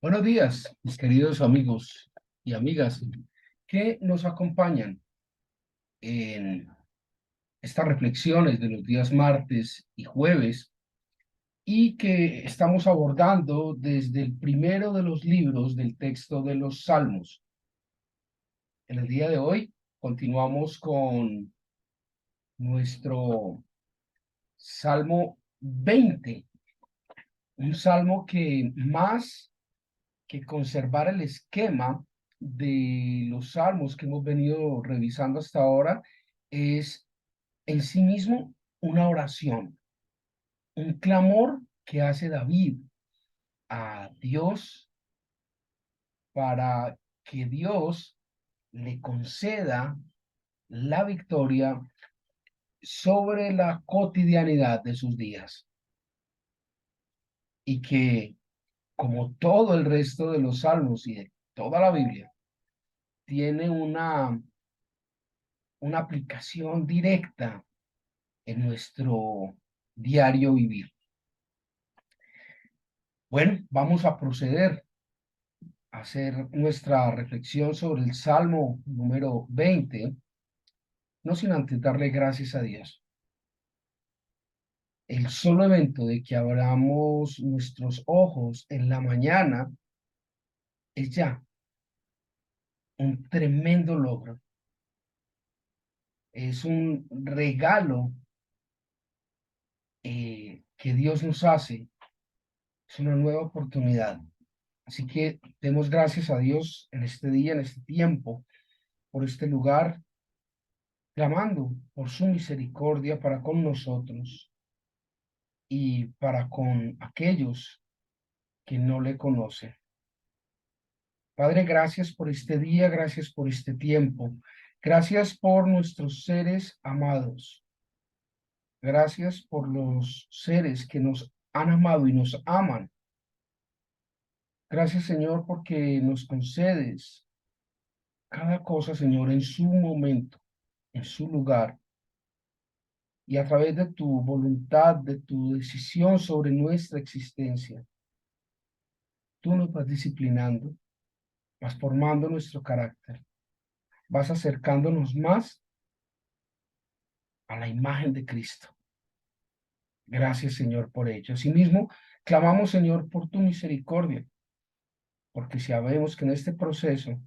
Buenos días, mis queridos amigos y amigas que nos acompañan en estas reflexiones de los días martes y jueves y que estamos abordando desde el primero de los libros del texto de los Salmos. En el día de hoy continuamos con nuestro Salmo 20, un salmo que más que conservar el esquema de los salmos que hemos venido revisando hasta ahora es en sí mismo una oración, un clamor que hace David a Dios para que Dios le conceda la victoria sobre la cotidianidad de sus días y que, como todo el resto de los salmos y de toda la Biblia, tiene una aplicación directa en nuestro diario vivir. Bueno, vamos a proceder a hacer nuestra reflexión sobre el Salmo número 20, no sin antes darle gracias a Dios. El solo evento de que abramos nuestros ojos en la mañana es ya un tremendo logro. Es un regalo que Dios nos hace. Es una nueva oportunidad. Así que demos gracias a Dios en este día, en este tiempo, por este lugar, clamando por su misericordia para con nosotros y para con aquellos que no le conocen. Padre, gracias por este día, gracias por este tiempo, gracias por nuestros seres amados, gracias por los seres que nos han amado y nos aman. Gracias, Señor, porque nos concedes cada cosa, Señor, en su momento, en su lugar, y a través de tu voluntad, de tu decisión sobre nuestra existencia. Tú nos vas disciplinando, vas formando nuestro carácter, vas acercándonos más a la imagen de Cristo. Gracias, Señor, por ello. Asimismo, clamamos, Señor, por tu misericordia, porque sabemos que en este proceso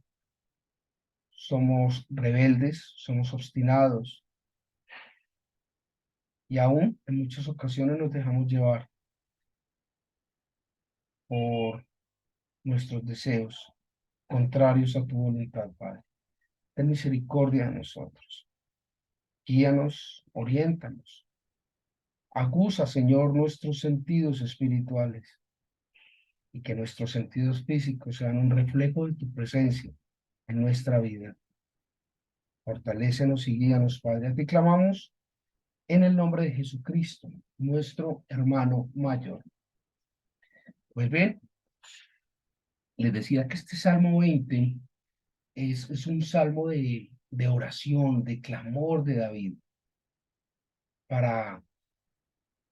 somos rebeldes, somos obstinados y aún en muchas ocasiones nos dejamos llevar por nuestros deseos contrarios a tu voluntad, Padre. Ten misericordia de nosotros. Guíanos, oriéntanos. Aguza, Señor, nuestros sentidos espirituales y que nuestros sentidos físicos sean un reflejo de tu presencia en nuestra vida. Fortalécenos y guíanos, Padre. A ti clamamos en el nombre de Jesucristo, nuestro hermano mayor. Pues bien, les decía que este Salmo 20 es un salmo de oración, de clamor de David para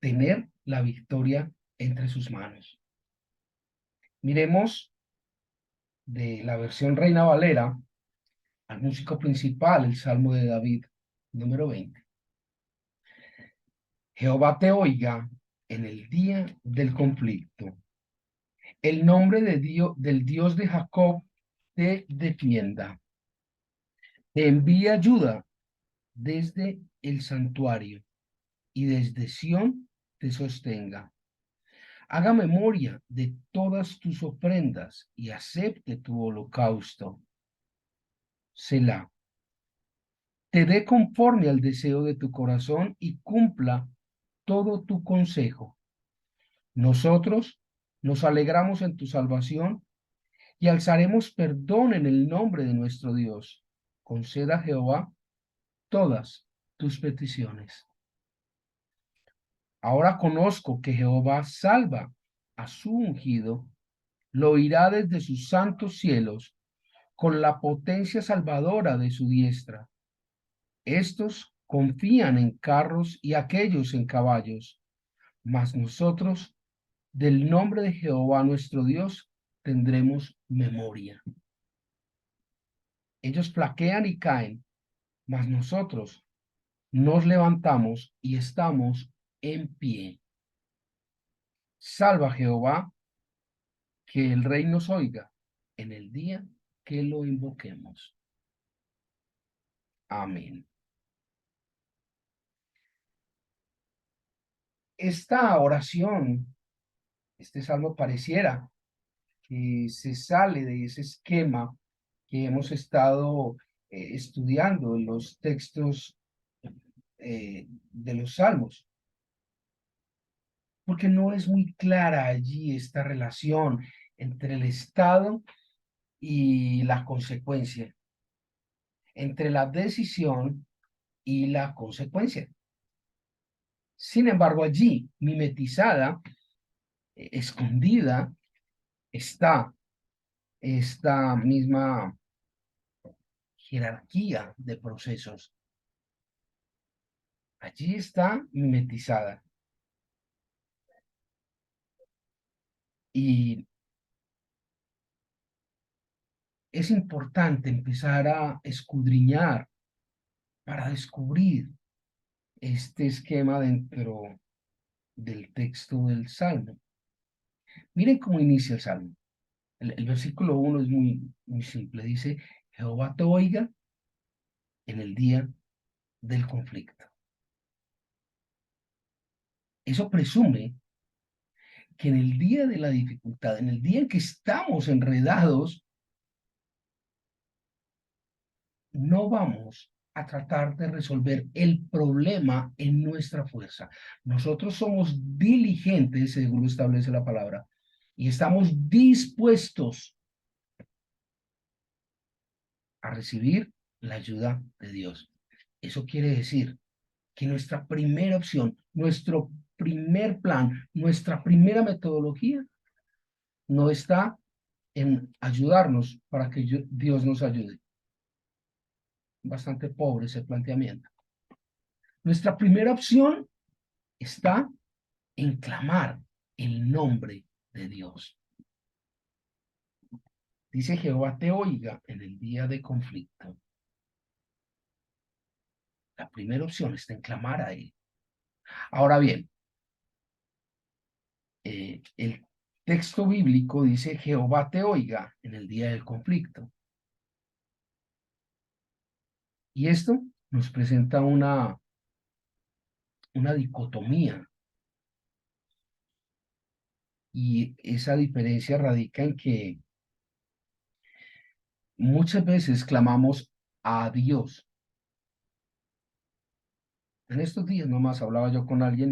tener la victoria entre sus manos. Miremos de la versión Reina Valera al músico principal, el Salmo de David, número 20. Jehová te oiga en el día del conflicto. El nombre de Dios, del Dios de Jacob te defienda. Te envía ayuda desde el santuario y desde Sión te sostenga. Haga memoria de todas tus ofrendas y acepte tu holocausto. Selah. Te dé conforme al deseo de tu corazón y cumpla todo tu consejo. Nosotros nos alegramos en tu salvación y alzaremos perdón en el nombre de nuestro Dios. Conceda a Jehová todas tus peticiones. Ahora conozco que Jehová salva a su ungido, lo oirá desde sus santos cielos con la potencia salvadora de su diestra. Estos confían en carros y aquellos en caballos, mas nosotros, del nombre de Jehová nuestro Dios, tendremos memoria. Ellos flaquean y caen, mas nosotros nos levantamos y estamos en pie. Salva Jehová, que el rey nos oiga en el día que lo invoquemos. Amén. Esta oración, este salmo pareciera que se sale de ese esquema que hemos estado estudiando en los textos de los salmos, porque no es muy clara allí esta relación entre el estado y la consecuencia, entre la decisión y la consecuencia. Sin embargo, allí, mimetizada, escondida, está esta misma jerarquía de procesos. Allí está mimetizada. Y es importante empezar a escudriñar para descubrir este esquema dentro del texto del Salmo. Miren cómo inicia el Salmo. El versículo 1 es muy simple. Dice, Jehová te oiga en el día del conflicto. Eso presume que en el día de la dificultad, en el día en que estamos enredados, no vamos a tratar de resolver el problema en nuestra fuerza. Nosotros somos diligentes, según lo establece la palabra, y estamos dispuestos a recibir la ayuda de Dios. Eso quiere decir que nuestra primera opción, nuestro primer plan, nuestra primera metodología no está en ayudarnos para que Dios nos ayude. Bastante pobre ese planteamiento. Nuestra primera opción está en clamar el nombre de Dios. Dice Jehová te oiga en el día de conflicto. La primera opción está en clamar a Él. Ahora bien, el texto bíblico dice Jehová te oiga en el día del conflicto. Y esto nos presenta una dicotomía. Y esa diferencia radica en que muchas veces clamamos a Dios. En estos días nomás hablaba yo con alguien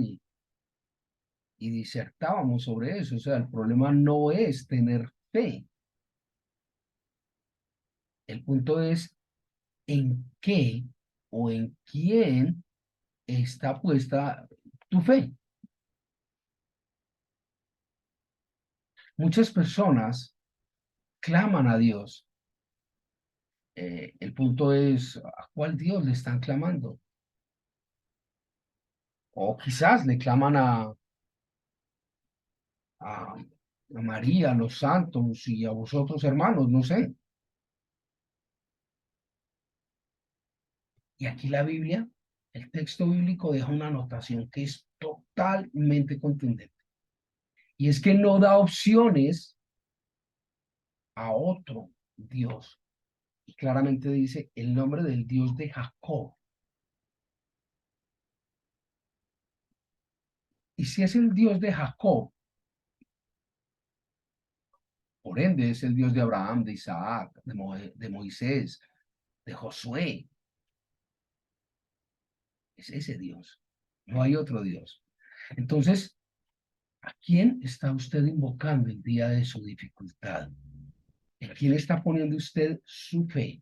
y disertábamos sobre eso. O sea, el problema no es tener fe. El punto es en qué o en quién está puesta tu fe. Muchas personas claman a Dios. El punto es a cuál Dios le están clamando. O quizás le claman a María, a los santos y a vosotros, hermanos, no sé. Y aquí la Biblia, el texto bíblico deja una anotación que es totalmente contundente. Y es que no da opciones a otro Dios. Y claramente dice el nombre del Dios de Jacob. Y si es el Dios de Jacob, por ende es el Dios de Abraham, de Isaac, de Moisés, de Josué. Es ese Dios. No hay otro Dios. Entonces, ¿a quién está usted invocando el día de su dificultad? ¿En quién está poniendo usted su fe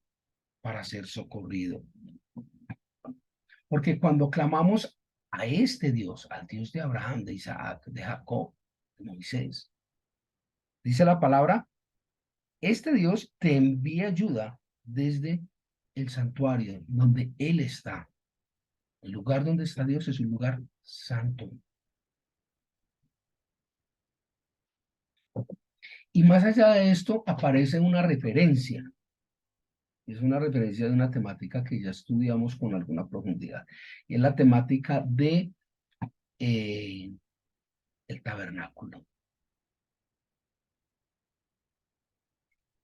para ser socorrido? Porque cuando clamamos a este Dios, al Dios de Abraham, de Isaac, de Jacob, de Moisés, dice la palabra, este Dios te envía ayuda desde el santuario donde Él está. El lugar donde está Dios es un lugar santo. Y más allá de esto aparece una referencia. Es una referencia de una temática que ya estudiamos con alguna profundidad. Y es la temática de eh, el tabernáculo.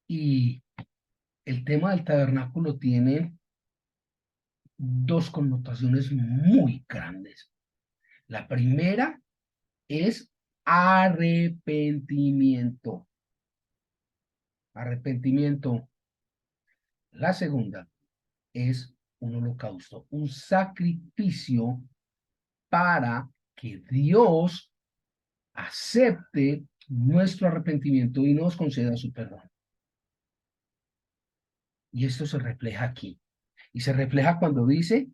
Y el tema del tabernáculo tiene dos connotaciones muy grandes. La primera es arrepentimiento. Arrepentimiento. La segunda es un holocausto, un sacrificio para que Dios acepte nuestro arrepentimiento y nos conceda su perdón. Y esto se refleja aquí. Y se refleja cuando dice,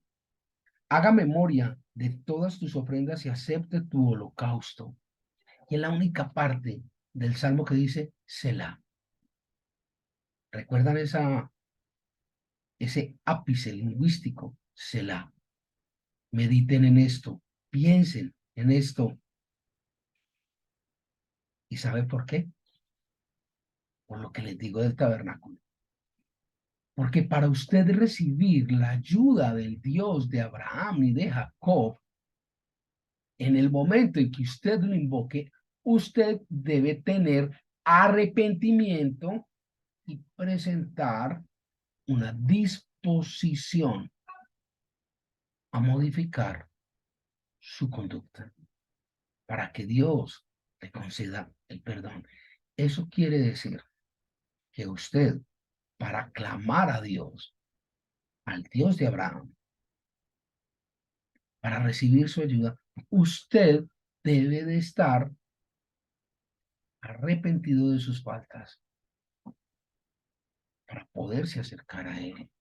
haga memoria de todas tus ofrendas y acepte tu holocausto. Y es la única parte del Salmo que dice, Selah. ¿Recuerdan ese ápice lingüístico? Selah. Mediten en esto, piensen en esto. ¿Y sabe por qué? Por lo que les digo del tabernáculo. Porque para usted recibir la ayuda del Dios de Abraham y de Jacob, en el momento en que usted lo invoque, usted debe tener arrepentimiento y presentar una disposición a modificar su conducta para que Dios le conceda el perdón. Eso quiere decir que usted, para clamar a Dios, al Dios de Abraham, para recibir su ayuda, usted debe de estar arrepentido de sus faltas para poderse acercar a Él.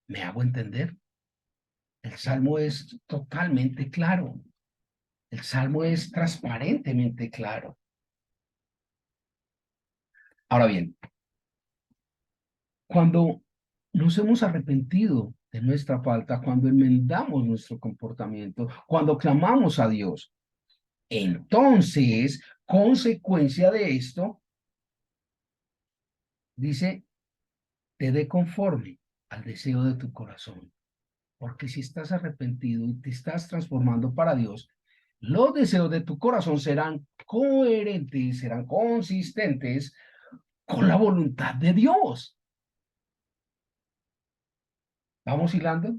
¿Me hago entender? El Salmo es totalmente claro. El Salmo es transparentemente claro. Ahora bien, cuando nos hemos arrepentido de nuestra falta, cuando enmendamos nuestro comportamiento, cuando clamamos a Dios, entonces, consecuencia de esto, dice, te dé conforme al deseo de tu corazón. Porque si estás arrepentido y te estás transformando para Dios, los deseos de tu corazón serán coherentes, serán consistentes con la voluntad de Dios. ¿Vamos hilando?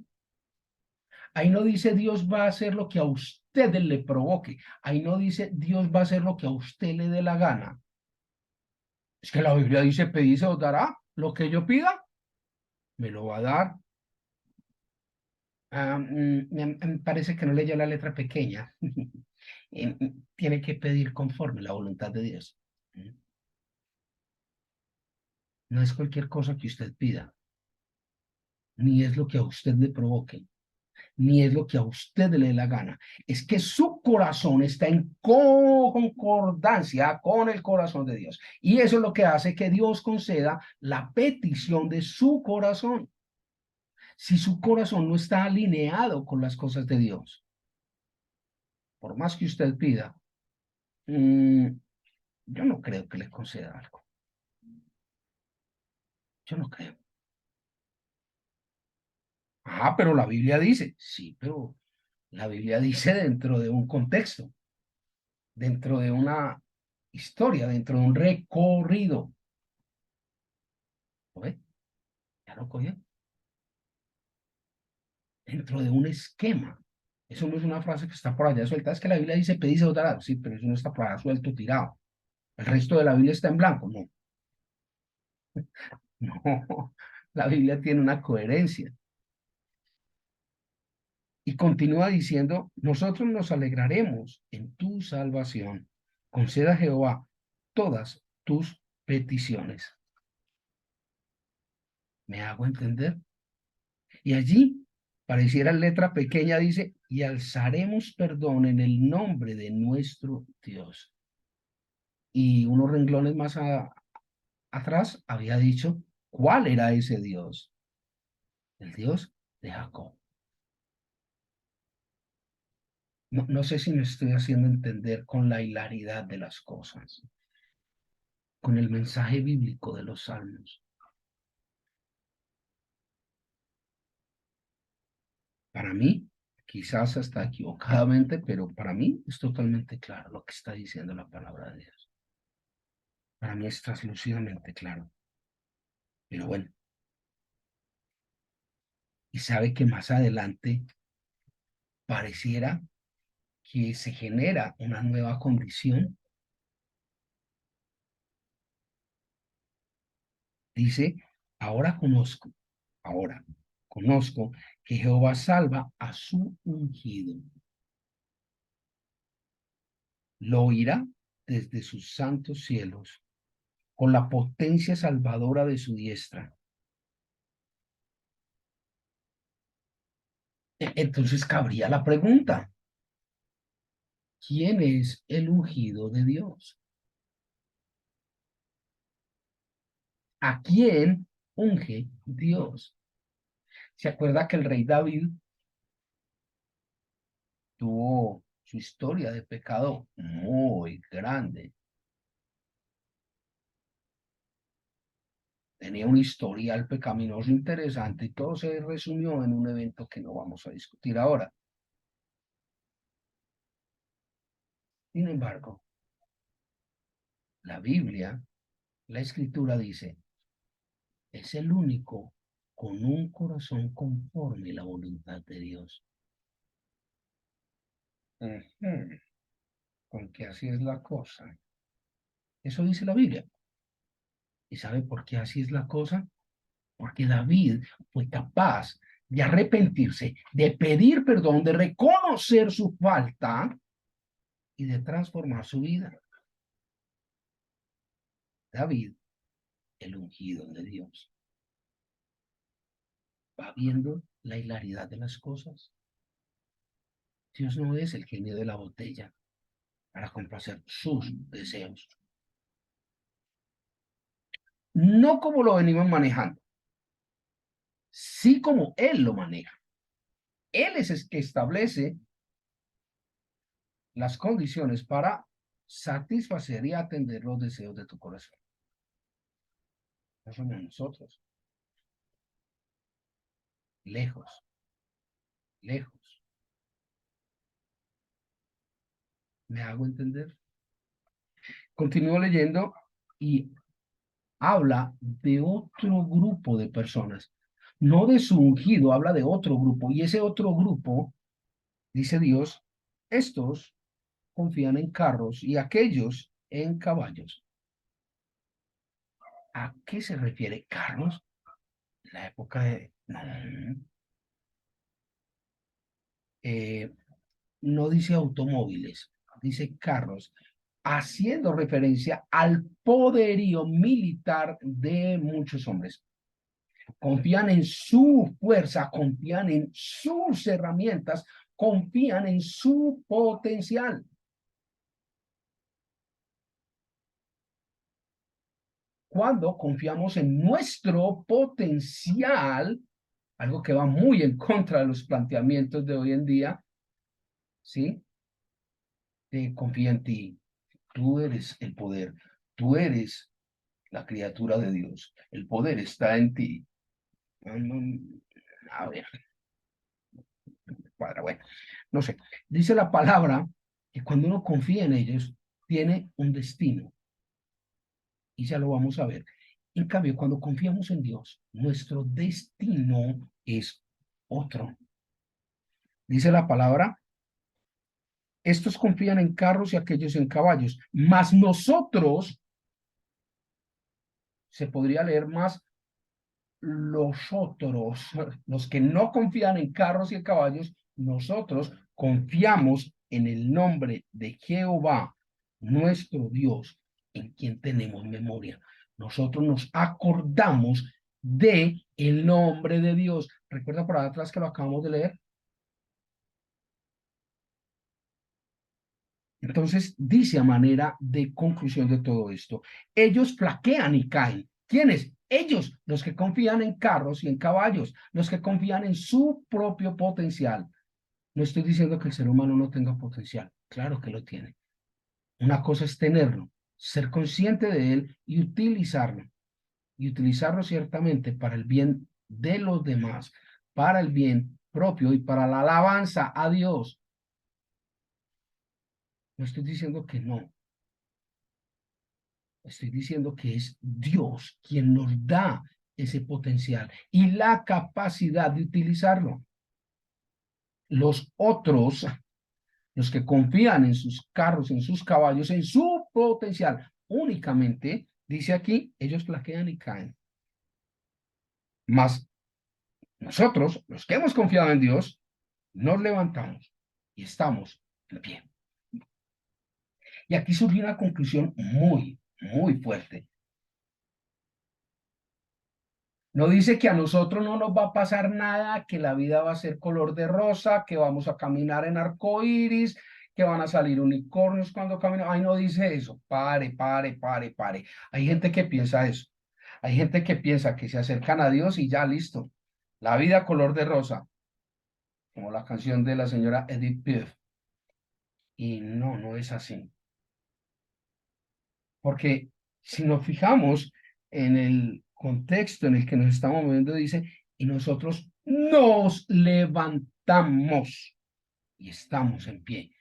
Ahí no dice Dios va a hacer lo que a usted le provoque. Ahí no dice Dios va a hacer lo que a usted le dé la gana. Es que la Biblia dice, pedid se os dará. Lo que yo pida, me lo va a dar. Me parece que no leyó la letra pequeña. Tiene que pedir conforme la voluntad de Dios. No es cualquier cosa que usted pida, ni es lo que a usted le provoque, ni es lo que a usted le dé la gana. Es que su corazón está en concordancia con el corazón de Dios. Y eso es lo que hace que Dios conceda la petición de su corazón. Si su corazón no está alineado con las cosas de Dios, por más que usted pida, yo no creo que le conceda algo. Yo no creo. Ah, pero la Biblia dice, sí, pero la Biblia dice dentro de un contexto, dentro de una historia, dentro de un recorrido. ¿Lo ve? Ya lo cogió. Dentro de un esquema. Eso no es una frase que está por allá suelta. Es que la Biblia dice, pedí se os dará. Sí, pero eso no está por allá suelto, tirado. El resto de la Biblia está en blanco. No, no. La Biblia tiene una coherencia. Y continúa diciendo, nosotros nos alegraremos en tu salvación. Conceda a Jehová todas tus peticiones. ¿Me hago entender? Y allí, pareciera letra pequeña, dice, y alzaremos perdón en el nombre de nuestro Dios. Y unos renglones más atrás había dicho, ¿cuál era ese Dios? El Dios de Jacob. No sé si me estoy haciendo entender con la hilaridad de las cosas, con el mensaje bíblico de los salmos. Para mí, quizás hasta equivocadamente, pero para mí es totalmente claro lo que está diciendo la palabra de Dios. Para mí es traslucidamente claro. Pero bueno, y sabe que más adelante pareciera que se genera una nueva condición. Dice, ahora ahora conozco que Jehová salva a su ungido. Lo oirá desde sus santos cielos, con la potencia salvadora de su diestra. Entonces cabría la pregunta, ¿quién es el ungido de Dios? ¿A quién unge Dios? ¿Se acuerda que el rey David tuvo su historia de pecado muy grande? Tenía un historial pecaminoso interesante y todo se resumió en un evento que no vamos a discutir ahora. Sin embargo, la Biblia, la Escritura dice, es el único con un corazón conforme a la voluntad de Dios. Ujú. Porque así es la cosa. Eso dice la Biblia. ¿Y sabe por qué así es la cosa? Porque David fue capaz de arrepentirse, de pedir perdón, de reconocer su falta y de transformar su vida. David, el ungido de Dios, va viendo la hilaridad de las cosas. Dios no es el genio de la botella para complacer sus deseos. No como lo venimos manejando, sí como Él lo maneja. Él es el que establece las condiciones para satisfacer y atender los deseos de tu corazón. No somos nosotros. Lejos, lejos. ¿Me hago entender? Continúo leyendo y habla de otro grupo de personas. No de su ungido, habla de otro grupo. Y ese otro grupo, dice Dios, estos confían en carros y aquellos en caballos. ¿A qué se refiere carros? La época de... No, eh, no dice automóviles, dice carros, haciendo referencia al poderío militar de muchos hombres. Confían en su fuerza, confían en sus herramientas, confían en su potencial. Cuando confiamos en nuestro potencial, algo que va muy en contra de los planteamientos de hoy en día, ¿sí? Confía en ti. Tú eres el poder. Tú eres la criatura de Dios. El poder está en ti. A ver, cuadra, bueno, no sé. Dice la palabra que cuando uno confía en ellos, tiene un destino. Y ya lo vamos a ver. En cambio, cuando confiamos en Dios, nuestro destino es otro. Dice la palabra, estos confían en carros y aquellos en caballos, mas nosotros, se podría leer más, los otros, los que no confían en carros y en caballos, nosotros confiamos en el nombre de Jehová, nuestro Dios, en quien tenemos memoria. Nosotros nos acordamos de el nombre de Dios. ¿Recuerda por atrás que lo acabamos de leer? Entonces, dice a manera de conclusión de todo esto, ellos flaquean y caen. ¿Quiénes? Ellos, los que confían en carros y en caballos, los que confían en su propio potencial. No estoy diciendo que el ser humano no tenga potencial. Claro que lo tiene. Una cosa es tenerlo, ser consciente de él y utilizarlo. Y utilizarlo ciertamente para el bien de los demás, para el bien propio y para la alabanza a Dios. No estoy diciendo que no. Estoy diciendo que es Dios quien nos da ese potencial y la capacidad de utilizarlo. Los otros, los que confían en sus carros, en sus caballos, en su potencial, únicamente, dice aquí, ellos flaquean y caen. Mas nosotros, los que hemos confiado en Dios, nos levantamos y estamos en pie. Y aquí surgió una conclusión muy fuerte. No dice que a nosotros no nos va a pasar nada, que la vida va a ser color de rosa, que vamos a caminar en arco iris, que van a salir unicornios cuando caminamos. Ay, no dice eso. Pare. Hay gente que piensa eso. Hay gente que piensa que se acercan a Dios y ya listo. La vida color de rosa, como la canción de la señora Edith Piaf. Y no, no es así. Porque si nos fijamos en el contexto en el que nos estamos moviendo, dice, y nosotros nos levantamos y estamos en pie.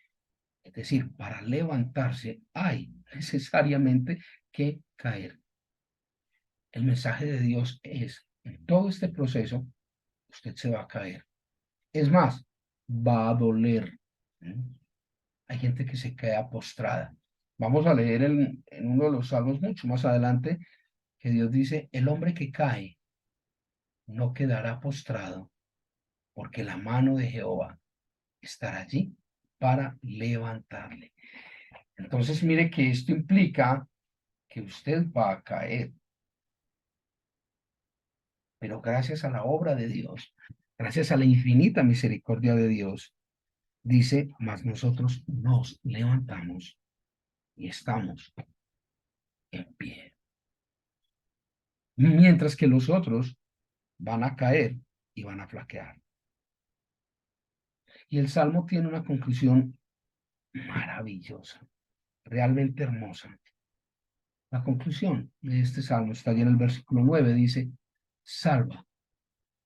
Es decir, para levantarse hay necesariamente que caer. El mensaje de Dios es, en todo este proceso, usted se va a caer. Es más, va a doler. ¿Mm? Hay gente que se queda postrada. Vamos a leer en uno de los salmos mucho más adelante que Dios dice, el hombre que cae no quedará postrado, porque la mano de Jehová estará allí para levantarle. Entonces, mire que esto implica que usted va a caer, pero gracias a la obra de Dios, gracias a la infinita misericordia de Dios, dice, mas nosotros nos levantamos y estamos en pie, mientras que los otros van a caer y van a flaquear. Y el Salmo tiene una conclusión maravillosa, realmente hermosa. La conclusión de este salmo está allí en el versículo 9, dice, salva,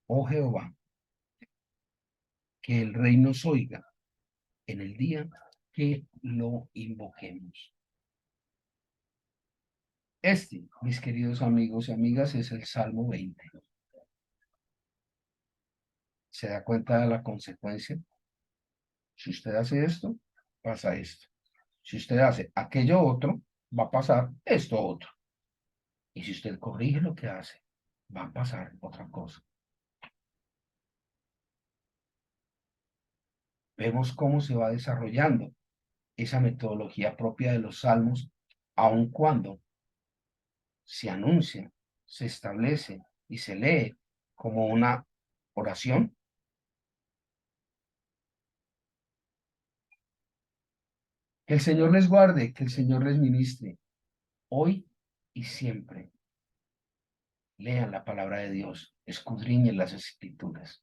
oh Jehová, que el rey nos oiga en el día que lo invoquemos. Este, mis queridos amigos y amigas, es el Salmo 20. ¿Se da cuenta de la consecuencia? Si usted hace esto, pasa esto. Si usted hace aquello otro, va a pasar esto otro. Y si usted corrige lo que hace, va a pasar otra cosa. Vemos cómo se va desarrollando esa metodología propia de los salmos, aun cuando se anuncia, se establece y se lee como una oración. Que el Señor les guarde, que el Señor les ministre, hoy y siempre. Lean la palabra de Dios, escudriñen las escrituras.